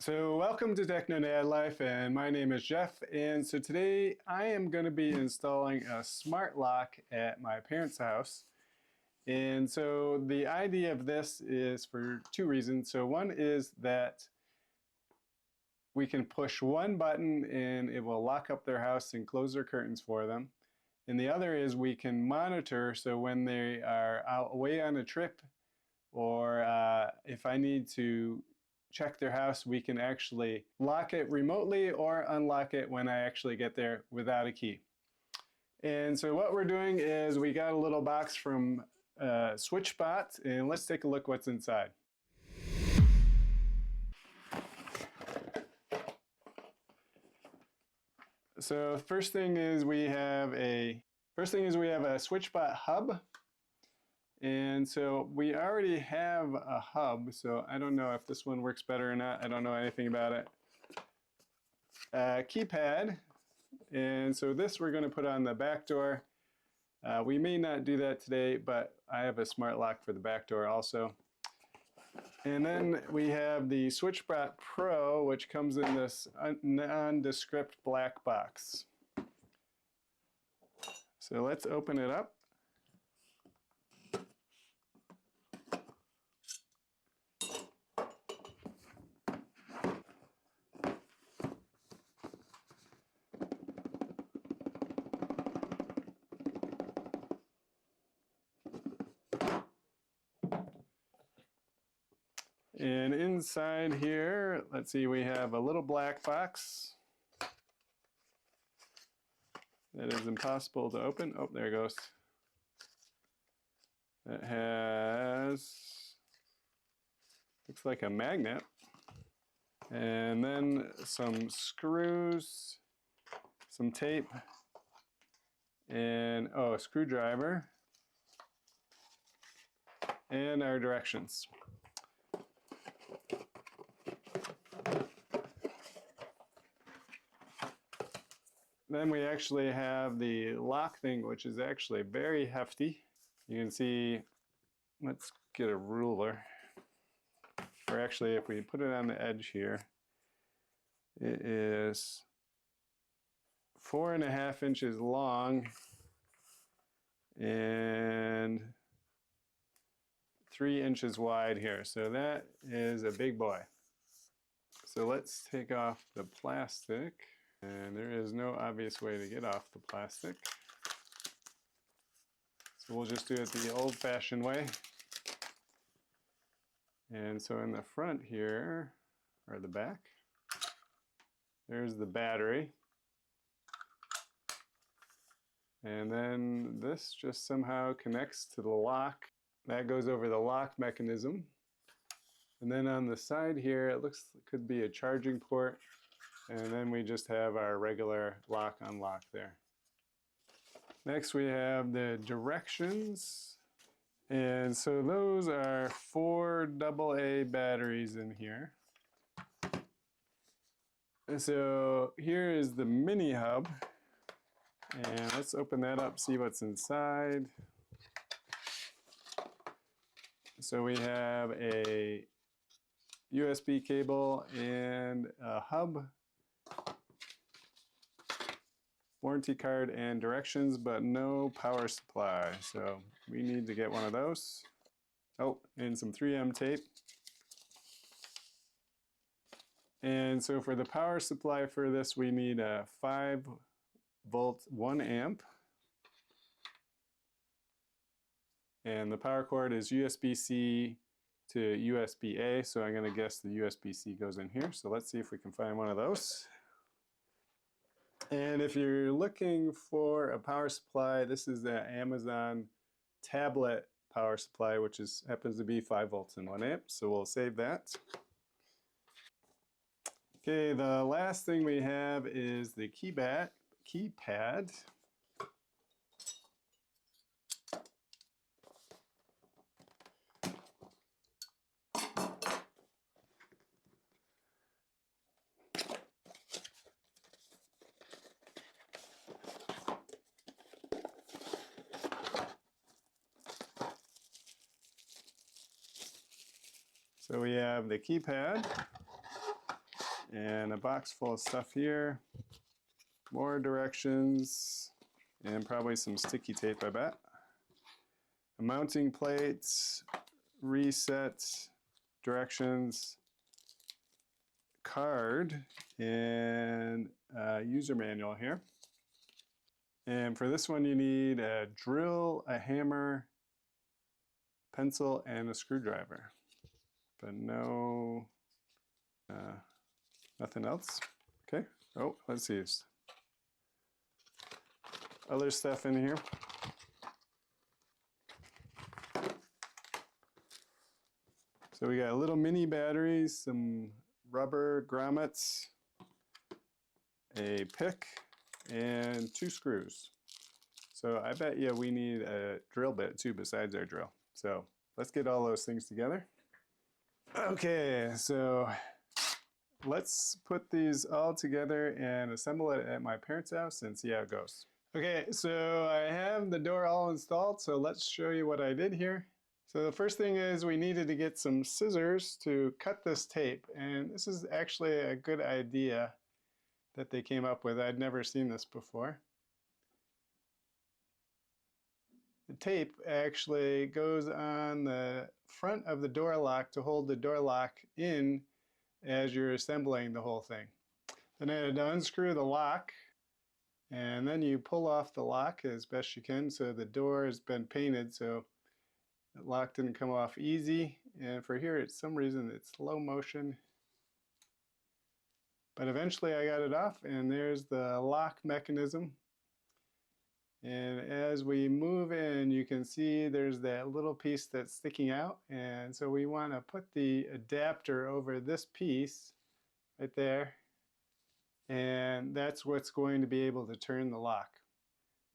So welcome to Techno Life, and my name is Jeff, and so today I am going to be installing a smart lock at my parents' house. And so the idea of this is for two reasons. So one is that we can push one button and it will lock up their house and close their curtains for them. And the other is we can monitor, so when they are out away on a trip, or if I need to check their house, we can actually lock it remotely or unlock it when I actually get there without a key. And so what we're doing is we got a little box from Switchbot, and let's take a look what's inside. So first thing is we have a Switchbot hub. And so we already have a hub, so I don't know if this one works better or not. I don't know anything about it. Keypad, and so this we're going to put on the back door. We may not do that today, but I have a smart lock for the back door also. And then we have the Switchbot Pro, which comes in this nondescript black box. So let's open it up. And inside here, let's see, we have a little black box that is impossible to open. Oh, there it goes. It has, looks like a magnet. And then some screws, some tape, and a screwdriver, and our directions. Then we actually have the lock thing, which is actually very hefty. You can see, let's get a ruler. Or actually, if we put it on the edge here, it is 4.5 inches long and 3 inches wide here. So that is a big boy. So let's take off the plastic. And there is no obvious way to get off the plastic. So we'll just do it the old-fashioned way. And so in the front here, or the back, there's the battery. And then this just somehow connects to the lock. That goes over the lock mechanism. And then on the side here, it looks like it could be a charging port. And then we just have our regular lock unlock there. Next we have the directions. And so those are 4 AA batteries in here. And so here is the mini hub. And let's open that up, see what's inside. So we have a USB cable and a hub, warranty card and directions, but no power supply. So we need to get one of those. Oh, and some 3M tape. And so for the power supply for this, we need a 5-volt 1 amp. And the power cord is USB-C to USB-A, so I'm going to guess the USB-C goes in here. So let's see if we can find one of those. And if you're looking for a power supply, this is the Amazon tablet power supply, which happens to be 5 volts and 1 amp. So we'll save that. Okay, the last thing we have is the keypad. So we have the keypad, And a box full of stuff here. More directions. And probably some sticky tape, I bet. A mounting plate, reset, directions, card, and a user manual here. And for this one, you need a drill, a hammer, pencil, and a screwdriver. But no, nothing else. Okay. Oh, let's see. Other stuff in here. So we got little mini batteries, some rubber grommets, a pick, and 2 screws. So I bet you we need a drill bit too besides our drill. So let's get all those things together. Okay, so let's put these all together and assemble it at my parents' house and see how it goes. Okay, so I have the door all installed, so let's show you what I did here. So the first thing is we needed to get some scissors to cut this tape, and this is actually a good idea that they came up with. I'd never seen this before. The tape actually goes on the front of the door lock to hold the door lock in as you're assembling the whole thing. Then I had to unscrew the lock, and then you pull off the lock as best you can. So the door has been painted, so the lock didn't come off easy. And for here, it's some reason it's slow motion. But eventually I got it off, and there's the lock mechanism. And as we move in, you can see there's that little piece that's sticking out. And so we want to put the adapter over this piece right there. And that's what's going to be able to turn the lock.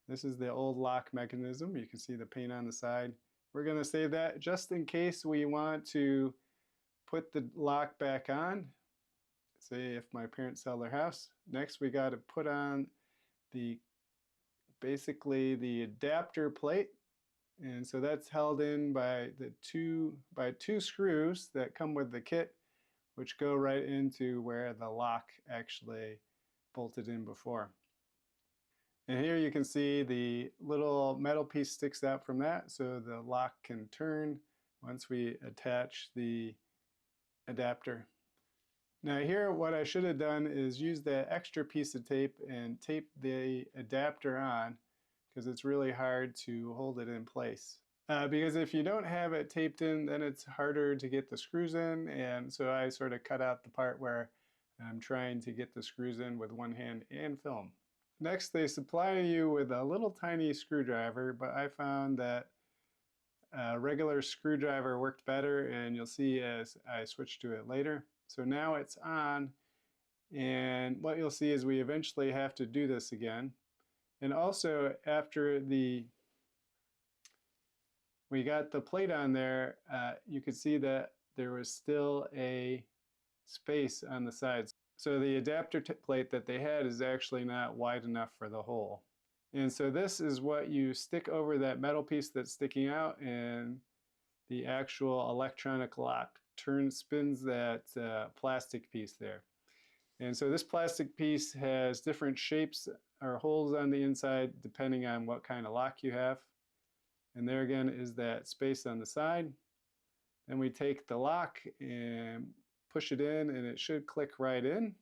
This is the old lock mechanism. You can see the paint on the side. We're going to save that just in case we want to put the lock back on. Say if my parents sell their house. Next we got to put on basically the adapter plate, and so that's held in by two screws that come with the kit, which go right into where the lock actually bolted in before. And here you can see the little metal piece sticks out from that, so the lock can turn once we attach the adapter. Now here, what I should have done is use that extra piece of tape and tape the adapter on, because it's really hard to hold it in place. Because if you don't have it taped in, then it's harder to get the screws in, and so I sort of cut out the part where I'm trying to get the screws in with one hand and film. Next, they supply you with a little tiny screwdriver, but I found that a regular screwdriver worked better, and you'll see as I switch to it later. So now it's on, and what you'll see is we eventually have to do this again. And also after we got the plate on there, you could see that there was still a space on the sides. So the adapter plate that they had is actually not wide enough for the hole. And so this is what you stick over that metal piece that's sticking out, and the actual electronic lock spins that plastic piece there. And so this plastic piece has different shapes or holes on the inside depending on what kind of lock you have. And there again is that space on the side. Then we take the lock and push it in, and it should click right in.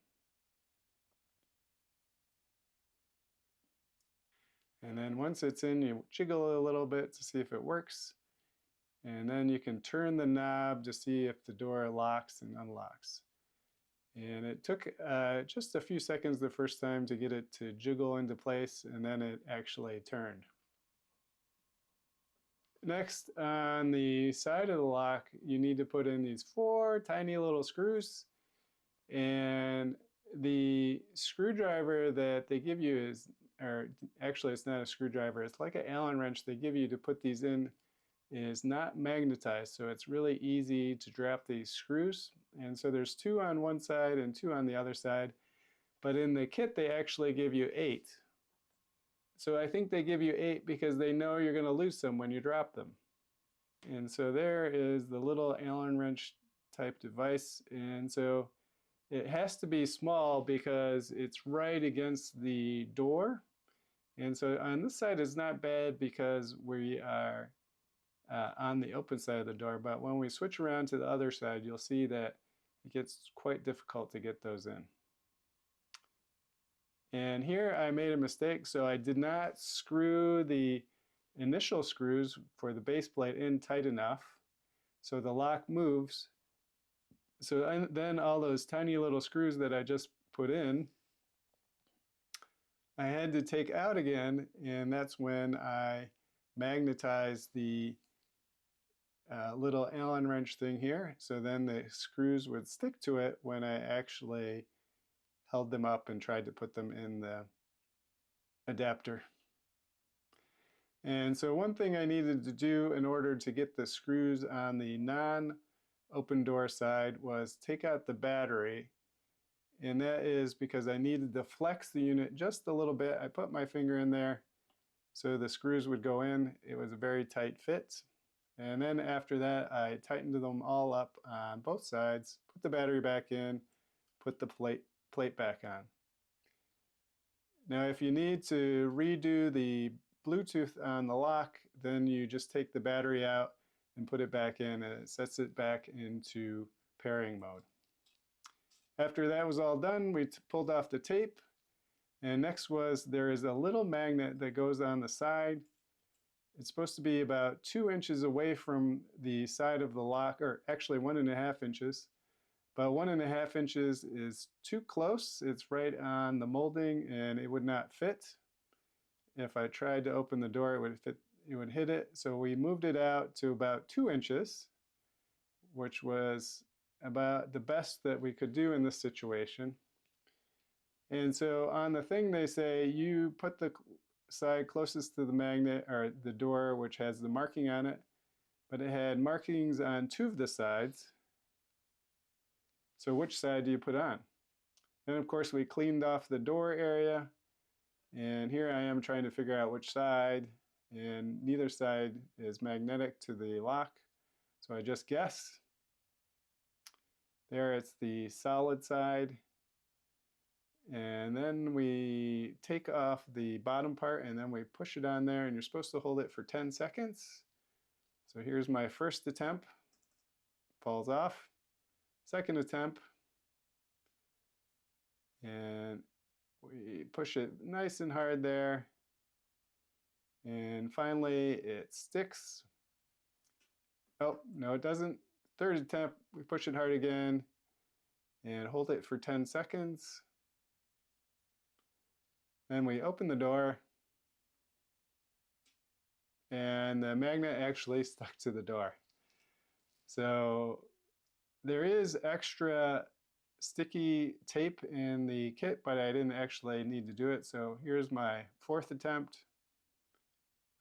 And then once it's in, you jiggle a little bit to see if it works. And then you can turn the knob to see if the door locks and unlocks. And it took just a few seconds the first time to get it to jiggle into place, and then it actually turned. Next, on the side of the lock, you need to put in these 4 tiny little screws. And the screwdriver that they give you is, or actually it's not a screwdriver, it's like an Allen wrench they give you to put these in, is not magnetized, so it's really easy to drop these screws. And so there's 2 on one side and 2 on the other side, but in the kit they actually give you 8. So I think they give you 8 because they know you're going to lose some when you drop them. And so there is the little Allen wrench type device, and so it has to be small because it's right against the door. And so on this side it's not bad because we are on the open side of the door, but when we switch around to the other side, you'll see that it gets quite difficult to get those in. And here I made a mistake, so I did not screw the initial screws for the base plate in tight enough so the lock moves. So then all those tiny little screws that I just put in, I had to take out again, and that's when I magnetized the little Allen wrench thing here, so then the screws would stick to it when I actually held them up and tried to put them in the adapter. And so one thing I needed to do in order to get the screws on the non-open door side was take out the battery, and that is because I needed to flex the unit just a little bit. I put my finger in there so the screws would go in. It was a very tight fit. And then after that, I tightened them all up on both sides, put the battery back in, put the plate back on. Now, if you need to redo the Bluetooth on the lock, then you just take the battery out and put it back in, and it sets it back into pairing mode. After that was all done, we pulled off the tape, and next was there is a little magnet that goes on the side. It's supposed to be about 2 inches away from the side of the lock, or actually 1.5 inches. But 1.5 inches is too close. It's right on the molding and it would not fit. If I tried to open the door, it would hit it. So we moved it out to about 2 inches, which was about the best that we could do in this situation. And so on the thing they say you put the side closest to the magnet or the door, which has the marking on it, but it had markings on 2 of the sides. So which side do you put on? And of course we cleaned off the door area, and here I am trying to figure out which side, and neither side is magnetic to the lock, so I just guess. There it's the solid side. And then we take off the bottom part and then we push it on there, and you're supposed to hold it for 10 seconds. So here's my first attempt. Falls off. Second attempt. And we push it nice and hard there. And finally it sticks. Oh, no it doesn't. Third attempt, we push it hard again and hold it for 10 seconds. Then we open the door, and the magnet actually stuck to the door. So there is extra sticky tape in the kit, but I didn't actually need to do it. So here's my fourth attempt.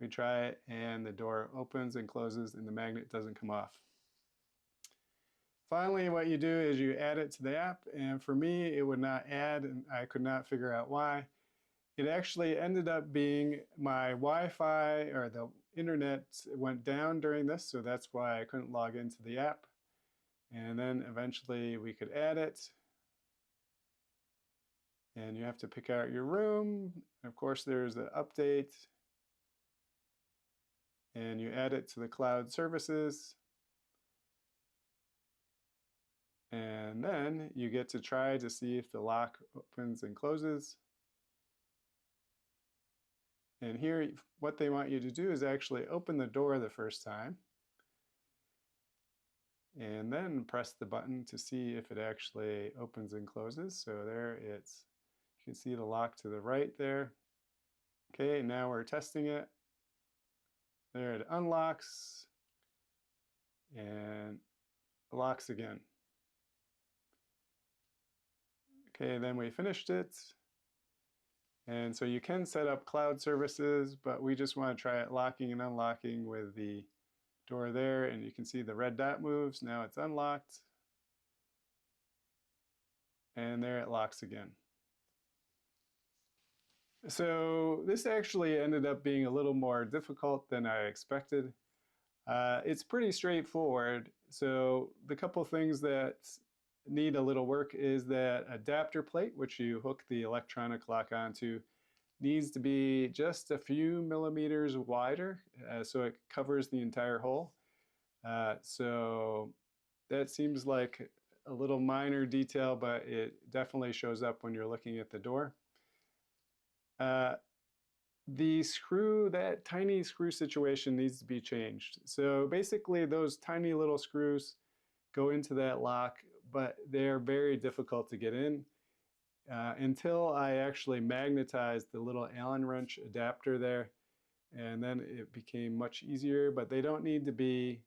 We try it, and the door opens and closes, and the magnet doesn't come off. Finally, what you do is you add it to the app, and for me, it would not add, and I could not figure out why. It actually ended up being my Wi-Fi, or the internet went down during this, so that's why I couldn't log into the app. And then eventually we could add it. And you have to pick out your room. Of course, there's an update. And you add it to the cloud services. And then you get to try to see if the lock opens and closes. And here, what they want you to do is actually open the door the first time, and then press the button to see if it actually opens and closes. So there it's, you can see the lock to the right there. Okay, now we're testing it. There it unlocks and locks again. Okay, then we finished it. And so you can set up cloud services, but we just want to try it locking and unlocking with the door there, and you can see the red dot moves. Now it's unlocked. And there it locks again. So this actually ended up being a little more difficult than I expected. It's pretty straightforward. So the couple things that need a little work is that adapter plate, which you hook the electronic lock onto, needs to be just a few millimeters wider so it covers the entire hole. So that seems like a little minor detail, but it definitely shows up when you're looking at the door. The screw, that tiny screw situation needs to be changed. So basically those tiny little screws go into that lock, but they're very difficult to get in. Until I actually magnetized the little Allen wrench adapter there, and then it became much easier, but they don't need to be,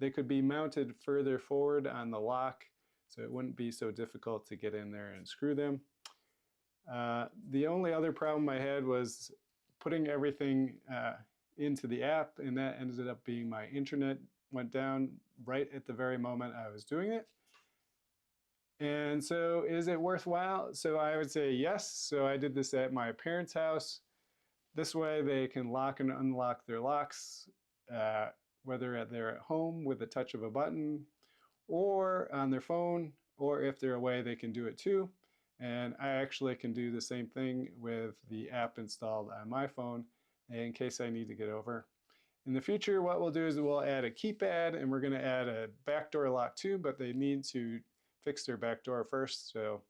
they could be mounted further forward on the lock, so it wouldn't be so difficult to get in there and screw them. The only other problem I had was putting everything into the app, and that ended up being my internet went down right at the very moment I was doing it. And so is it worthwhile? So I would say yes. So I did this at my parents' house. This way they can lock and unlock their locks, whether they're at home with the touch of a button or on their phone, or if they're away, they can do it too. And I actually can do the same thing with the app installed on my phone in case I need to get over. In the future, what we'll do is we'll add a keypad, and we're going to add a backdoor lock too, but they need to fix their backdoor first. So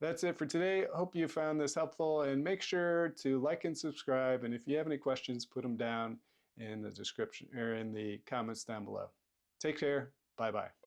that's it for today. Hope you found this helpful, and make sure to like and subscribe. And if you have any questions, put them down in the description or in the comments down below. Take care. Bye-bye.